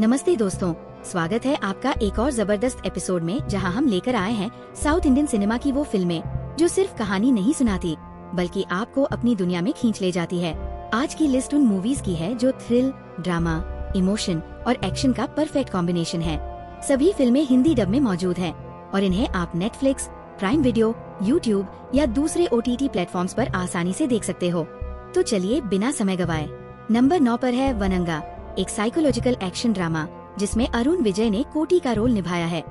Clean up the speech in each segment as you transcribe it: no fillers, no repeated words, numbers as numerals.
नमस्ते दोस्तों, स्वागत है आपका एक और जबरदस्त एपिसोड में, जहां हम लेकर आए हैं साउथ इंडियन सिनेमा की वो फिल्में जो सिर्फ कहानी नहीं सुनाती बल्कि आपको अपनी दुनिया में खींच ले जाती है। आज की लिस्ट उन मूवीज की है जो थ्रिल, ड्रामा, इमोशन और एक्शन का परफेक्ट कॉम्बिनेशन है। सभी फिल्में हिंदी डब में मौजूद हैं और इन्हें आप नेटफ्लिक्स, प्राइम वीडियो, यूट्यूब या दूसरे OTT प्लेटफॉर्म्स पर आसानी से देख सकते हो। तो चलिए बिना समय गवाए नंबर 9 पर है वनंगा, एक साइकोलॉजिकल एक्शन ड्रामा जिसमें अरुण विजय ने कोटी का रोल निभाया है।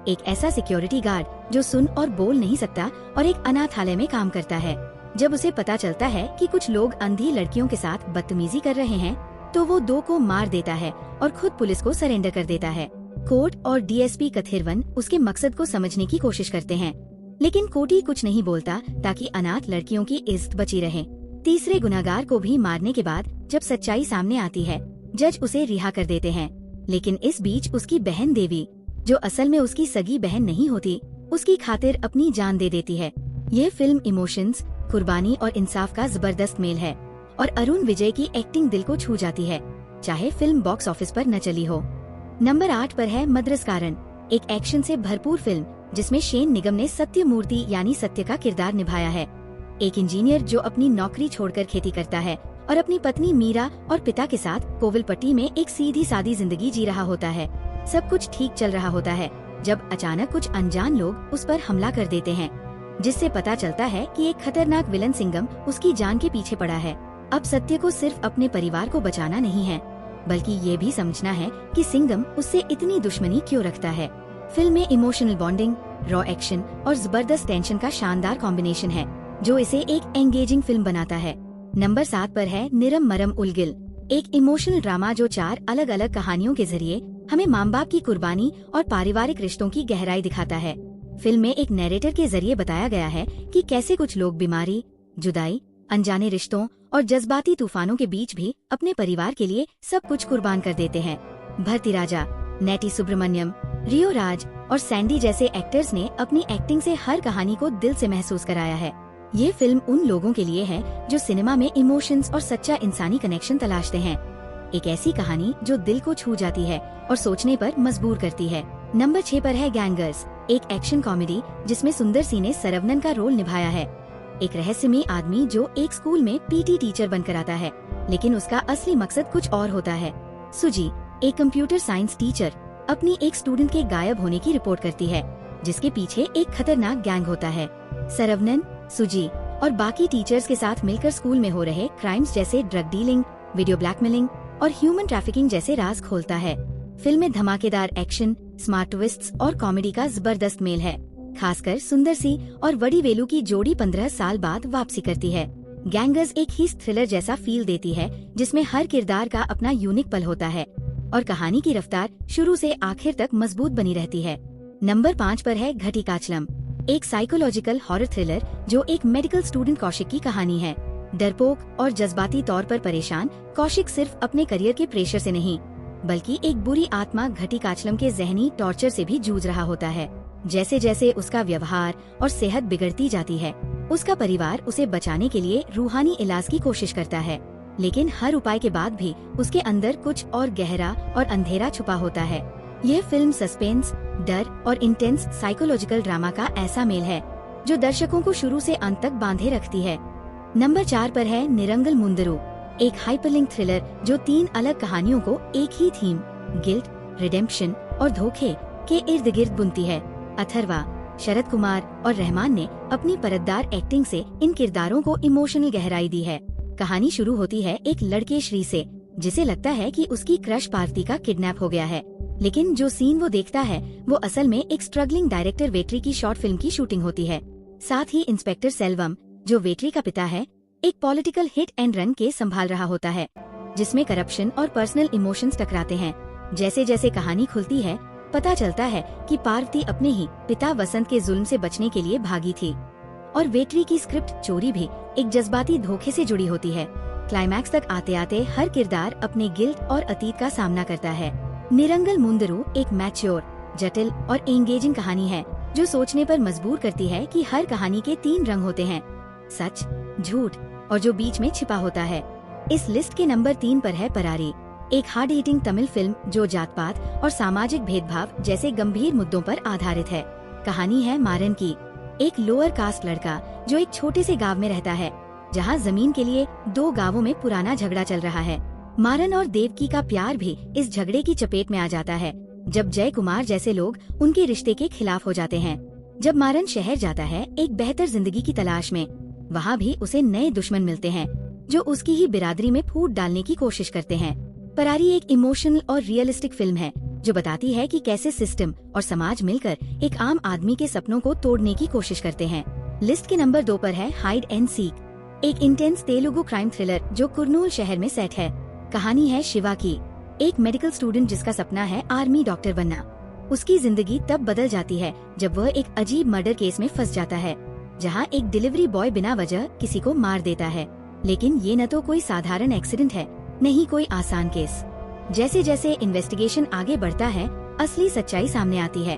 एक ऐसा सिक्योरिटी गार्ड जो सुन और बोल नहीं सकता और एक अनाथालय में काम करता है। जब उसे पता चलता है कि कुछ लोग अंधी लड़कियों के साथ बदतमीजी कर रहे हैं, तो वो 2 को मार देता है और खुद पुलिस को सरेंडर कर देता है। कोर्ट और DSP कथिरवन उसके मकसद को समझने की कोशिश करते हैं, लेकिन कोटी कुछ नहीं बोलता ताकि अनाथ लड़कियों की इज्जत बची रहे। तीसरे गुनहगार को भी मारने के बाद जब सच्चाई सामने आती है, जज उसे रिहा कर देते हैं। लेकिन इस बीच उसकी बहन देवी, जो असल में उसकी सगी बहन नहीं होती, उसकी खातिर अपनी जान दे देती है। ये फिल्म इमोशंस, कुर्बानी और इंसाफ का जबरदस्त मेल है और अरुण विजय की एक्टिंग दिल को छू जाती है, चाहे फिल्म बॉक्स ऑफिस पर न चली हो। नंबर 8 पर है मद्रसकारण, एक एक्शन से भरपूर फिल्म जिसमें शेन निगम ने सत्यमूर्ति यानी सत्य का किरदार निभाया है। एक इंजीनियर जो अपनी नौकरी छोड़कर खेती करता है और अपनी पत्नी मीरा और पिता के साथ कोविलपट्टी में एक सीधी सादी जिंदगी जी रहा होता है। सब कुछ ठीक चल रहा होता है जब अचानक कुछ अनजान लोग उस पर हमला कर देते हैं, जिससे पता चलता है कि एक खतरनाक विलन सिंघम उसकी जान के पीछे पड़ा है। अब सत्य को सिर्फ अपने परिवार को बचाना नहीं है, बल्कि ये भी समझना है कि सिंघम उससे इतनी दुश्मनी क्यों रखता है। फिल्म में इमोशनल बॉन्डिंग, रॉ एक्शन और जबरदस्त टेंशन का शानदार कॉम्बिनेशन है, जो इसे एक एंगेजिंग फिल्म बनाता है। नंबर 7 पर है निरम मरम उलगिल, एक इमोशनल ड्रामा जो 4 अलग अलग कहानियों के जरिए हमें माँ बाप की कुर्बानी और पारिवारिक रिश्तों की गहराई दिखाता है। फिल्म में एक नैरेटर के जरिए बताया गया है कि कैसे कुछ लोग बीमारी, जुदाई, अनजाने रिश्तों और जज्बाती तूफानों के बीच भी अपने परिवार के लिए सब कुछ कुर्बान कर देते हैं। भरती राजा, नैटी सुब्रमण्यम, रियो राज और सैंडी जैसे एक्टर्स ने अपनी एक्टिंग से हर कहानी को दिल से महसूस कराया है। ये फिल्म उन लोगों के लिए है जो सिनेमा में इमोशंस और सच्चा इंसानी कनेक्शन तलाशते हैं। एक ऐसी कहानी जो दिल को छू जाती है और सोचने पर मजबूर करती है। नंबर 6 पर है गैंगर्स, एक एक्शन कॉमेडी जिसमें सुंदर सी ने सरवनन का रोल निभाया है। एक रहस्यमयी आदमी जो एक स्कूल में PT टीचर बनकर आता है, लेकिन उसका असली मकसद कुछ और होता है। सुजी, एक कंप्यूटर साइंस टीचर, अपनी एक स्टूडेंट के गायब होने की रिपोर्ट करती है, जिसके पीछे एक खतरनाक गैंग होता है। सरवनन, सुजी और बाकी टीचर्स के साथ मिलकर स्कूल में हो रहे क्राइम्स जैसे ड्रग डीलिंग, वीडियो ब्लैकमेलिंग और ह्यूमन ट्रैफिकिंग जैसे राज खोलता है। फिल्म में धमाकेदार एक्शन, स्मार्ट ट्विस्ट्स और कॉमेडी का जबरदस्त मेल है। खासकर सुंदर सी और वडीवेलु की जोड़ी 15 साल बाद वापसी करती है। गैंगर्स एक ही थ्रिलर जैसा फील देती है, जिसमें हर किरदार का अपना यूनिक पल होता है और कहानी की रफ्तार शुरू से आखिर तक मजबूत बनी रहती है। नंबर 5 पर है घटिकाचलम, एक साइकोलॉजिकल हॉरर थ्रिलर जो एक मेडिकल स्टूडेंट कौशिक की कहानी है। डरपोक और जज्बाती तौर पर परेशान कौशिक सिर्फ अपने करियर के प्रेशर से नहीं, बल्कि एक बुरी आत्मा घटिकाचलम के जहनी टॉर्चर से भी जूझ रहा होता है। जैसे जैसे उसका व्यवहार और सेहत बिगड़ती जाती है, उसका परिवार उसे बचाने के लिए रूहानी इलाज की कोशिश करता है, लेकिन हर उपाय के बाद भी उसके अंदर कुछ और गहरा और अंधेरा छुपा होता है। यह फिल्म सस्पेंस, डर और इंटेंस साइकोलॉजिकल ड्रामा का ऐसा मेल है जो दर्शकों को शुरू से अंत तक बांधे रखती है। नंबर 4 पर है निरंगल मुंदरू, एक हाइपरलिंक थ्रिलर जो 3 अलग कहानियों को एक ही थीम, गिल्ट, रिडेम्पशन और धोखे के इर्द गिर्द बुनती है। अथर्वा, शरद कुमार और रहमान ने अपनी परतदार एक्टिंग से इन किरदारों को इमोशनल गहराई दी है। कहानी शुरू होती है एक लड़के श्री से, जिसे लगता है कि उसकी क्रश पार्थी का किडनैप हो गया है, लेकिन जो सीन वो देखता है वो असल में एक स्ट्रगलिंग डायरेक्टर वेट्री की शॉर्ट फिल्म की शूटिंग होती है। साथ ही इंस्पेक्टर सेल्वम, जो वेट्री का पिता है, एक political hit and run case संभाल रहा होता है, जिसमें करप्शन और पर्सनल इमोशंस टकराते हैं। जैसे जैसे कहानी खुलती है, पता चलता है कि पार्वती अपने ही पिता वसंत के जुल्म से बचने के लिए भागी थी और वेट्री की स्क्रिप्ट चोरी भी एक जज्बाती धोखे से जुड़ी होती है। क्लाइमैक्स तक आते आते हर किरदार अपने गिल्ट और अतीत का सामना करता है। निरंगल मुंदरू एक मैच्योर, जटिल और एंगेजिंग कहानी है जो सोचने पर मजबूर करती है कि हर कहानी के 3 रंग होते हैं, सच, झूठ और जो बीच में छिपा होता है। इस लिस्ट के नंबर 3 पर है परारी, एक हार्ड हिटिंग तमिल फिल्म जो जात पात और सामाजिक भेदभाव जैसे गंभीर मुद्दों पर आधारित है। कहानी है मारन की, एक लोअर कास्ट लड़का जो एक छोटे से गांव में रहता है जहां जमीन के लिए दो गांवों में पुराना झगड़ा चल रहा है। मारन और देवकी का प्यार भी इस झगड़े की चपेट में आ जाता है जब जय कुमार जैसे लोग उनके रिश्ते के खिलाफ हो जाते हैं। जब मारन शहर जाता है एक बेहतर जिंदगी की तलाश में, वहाँ भी उसे नए दुश्मन मिलते हैं जो उसकी ही बिरादरी में फूट डालने की कोशिश करते हैं। परारी एक इमोशनल और रियलिस्टिक फिल्म है जो बताती है कि कैसे सिस्टम और समाज मिलकर एक आम आदमी के सपनों को तोड़ने की कोशिश करते हैं। लिस्ट के नंबर 2 पर है हाइड एंड सीक, एक इंटेंस तेलुगु क्राइम थ्रिलर जो कुर्नूल शहर में सेट है। कहानी है शिवा की, एक मेडिकल स्टूडेंट जिसका सपना है आर्मी डॉक्टर बनना। उसकी जिंदगी तब बदल जाती है जब वह एक अजीब मर्डर केस में फंस जाता है जहां एक डिलीवरी बॉय बिना वजह किसी को मार देता है। लेकिन ये न तो कोई साधारण एक्सीडेंट है, न ही कोई आसान केस। जैसे जैसे इन्वेस्टिगेशन आगे बढ़ता है असली सच्चाई सामने आती है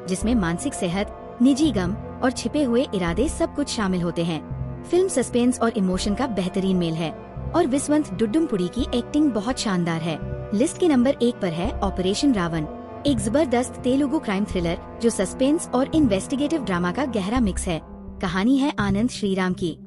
जिसमें मानसिक सेहत, निजी गम और छिपे हुए इरादे सब कुछ शामिल होते हैं। फिल्म सस्पेंस और इमोशन का बेहतरीन मेल है और विस्वंत डुडुमपुरी की एक्टिंग बहुत शानदार है। लिस्ट के नंबर 1 पर है ऑपरेशन रावण, एक जबरदस्त तेलुगु क्राइम थ्रिलर जो सस्पेंस और इन्वेस्टिगेटिव ड्रामा का गहरा मिक्स है। कहानी है आनंद श्रीराम की,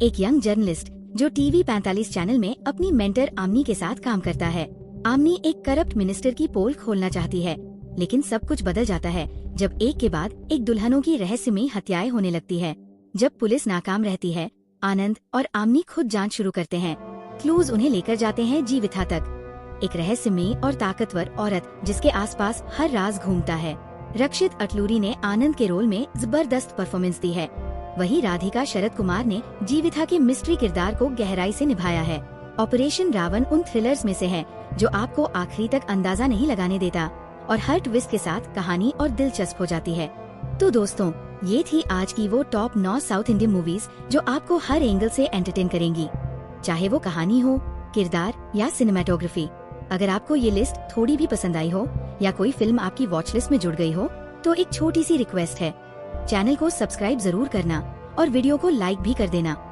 एक यंग जर्नलिस्ट जो टीवी 45 चैनल में अपनी मेंटर आमनी के साथ काम करता है। आमनी एक करप्ट मिनिस्टर की पोल खोलना चाहती है, लेकिन सब कुछ बदल जाता है जब एक के बाद एक दुल्हनों की रहस्यमयी हत्याएं होने लगती है। जब पुलिस नाकाम रहती है, आनंद और आमनी खुद जांच शुरू करते हैं। क्लूज उन्हें लेकर जाते हैं जीविता तक, एक रहस्यमयी और ताकतवर औरत जिसके आसपास हर राज घूमता है। रक्षित अटलूरी ने आनंद के रोल में जबरदस्त परफॉर्मेंस दी है। वहीं राधिका शरद कुमार ने जीविता के मिस्ट्री किरदार को गहराई से निभाया है। ऑपरेशन रावण उन थ्रिलर्स में से है जो आपको आखिरी तक अंदाजा नहीं लगाने देता और हर ट्विस्ट के साथ कहानी और दिलचस्प हो जाती है। तो दोस्तों, ये थी आज की वो टॉप 9 साउथ इंडियन मूवीज जो आपको हर एंगल से एंटरटेन करेंगी, चाहे वो कहानी हो, किरदार या सिनेमेटोग्राफी। अगर आपको ये लिस्ट थोड़ी भी पसंद आई हो या कोई फिल्म आपकी वॉच लिस्ट में जुड़ गई हो तो एक छोटी सी रिक्वेस्ट है, चैनल को सब्सक्राइब जरूर करना और वीडियो को लाइक भी कर देना।